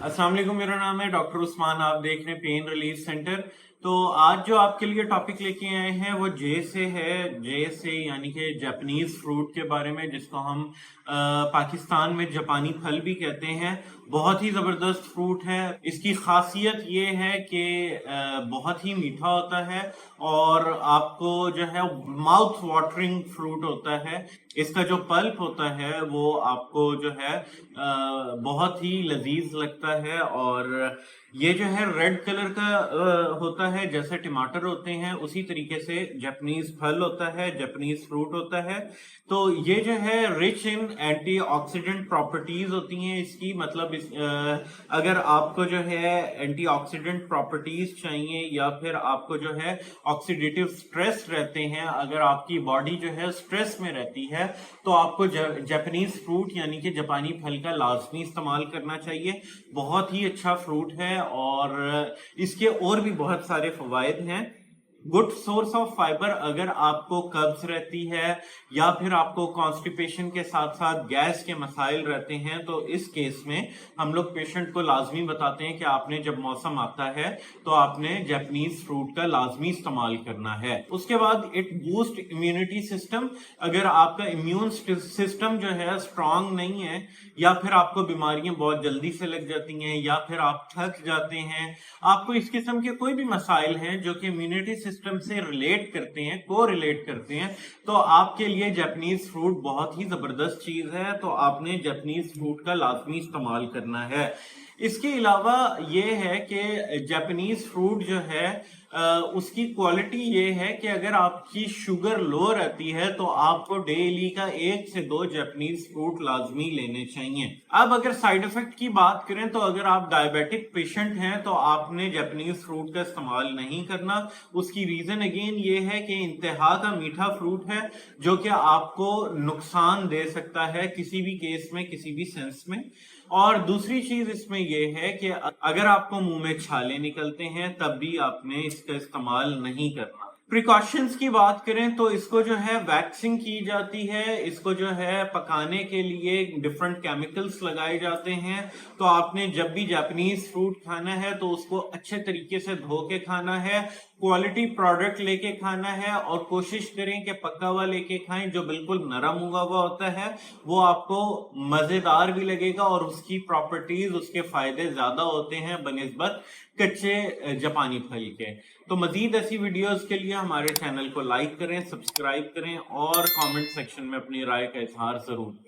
अस्सलाम वालेकुम, मेरा नाम है डॉक्टर उस्मान। आप देख रहे हैं पेन रिलीफ सेंटर। तो आज जो आपके लिए टॉपिक लेके आए हैं वो जे से है। जे से यानी कि जापानीज फ्रूट के बारे में, जिसको हम पाकिस्तान में जापानी फल भी कहते हैं। बहुत ही जबरदस्त फ्रूट है। इसकी खासियत ये है कि बहुत ही मीठा होता है और आपको जो है माउथ वाटरिंग फ्रूट होता है। इसका जो पल्प होता है वो आपको जो है बहुत ही लजीज लगता है और ये जो है रेड कलर का होता है, जैसे टमाटर होते हैं उसी तरीके से जापानीज फल होता है, जापानीज फ्रूट होता है। तो ये जो है रिच इन एंटीऑक्सीडेंट प्रॉपर्टीज होती हैं इसकी। मतलब अगर आपको जो है एंटीऑक्सीडेंट प्रॉपर्टीज चाहिए या फिर आपको जो है ऑक्सीडेटिव स्ट्रेस रहते हैं, अगर आपकी बॉडी जो है स्ट्रेस में रहती है तो आपको जापानीज फ्रूट यानी कि जापानी फल का लाजमी इस्तेमाल करना चाहिए। बहुत ही अच्छा फ्रूट है और इसके और भी बहुत सारे फवायद हैं। Good source of fibre. अगर आपको कब्ज रहती है या फिर आपको कॉन्स्टिपेशन के साथ साथ गैस के मसाइल रहते हैं तो इस केस में हम लोग पेशेंट को लाजमी बताते हैं कि आपने जब मौसम आता है तो आपने जापानीज फ्रूट का लाजमी इस्तेमाल करना है। उसके बाद इट बूस्ट इम्यूनिटी सिस्टम। अगर आपका इम्यून सिस्टम जो है स्ट्रांग नहीं है या फिर आपको बीमारियां बहुत जल्दी से लग जाती हैं या फिर आप थक जाते हैं, आपको इस किस्म के कोई भी मसाइल हैं जो कि इम्यूनिटी सिस्टम से रिलेट करते हैं, को रिलेट करते हैं, तो आपके लिए जापानीज फ्रूट बहुत ही जबरदस्त चीज है। तो आपने जापानीज फ्रूट का लाजमी इस्तेमाल करना है। इसके अलावा ये है कि जापानीज फ्रूट जो है उसकी क्वालिटी ये है कि अगर आपकी शुगर लो रहती है तो आपको डेली का 1 से 2 जापानीज फ्रूट लाजमी लेने चाहिए। अब अगर साइड इफेक्ट की बात करें तो अगर आप डायबिटिक पेशेंट हैं तो आपने जापानीज फ्रूट का इस्तेमाल नहीं करना। उसकी रीजन अगेन ये है कि इंतहा का मीठा फ्रूट है जो कि आपको नुकसान दे सकता है किसी भी केस में, किसी भी सेंस में। और दूसरी चीज इसमें यह है कि अगर आपको मुंह में छाले निकलते हैं तब भी आपने इसका इस्तेमाल नहीं करना। प्रिकॉशंस की बात करें तो इसको जो है वैक्सिंग की जाती है, इसको जो है पकाने के लिए डिफरेंट केमिकल्स लगाए जाते हैं। तो आपने जब भी जापानीज फ्रूट खाना है तो उसको अच्छे तरीके से धो के खाना है, क्वालिटी प्रोडक्ट लेके खाना है और कोशिश करें कि पका हुआ लेके खाएं। जो बिल्कुल नरम हुआ हुआ होता है वो आपको मजेदार भी लगेगा और उसकी प्रॉपर्टीज, उसके फायदे ज्यादा होते हैं बनिस्बत कच्चे जापानी फल के। तो मजीद ऐसी वीडियोस के लिए हमारे चैनल को लाइक करें, सब्सक्राइब करें और कमेंट सेक्शन में अपनी राय का इजहार जरूर करें।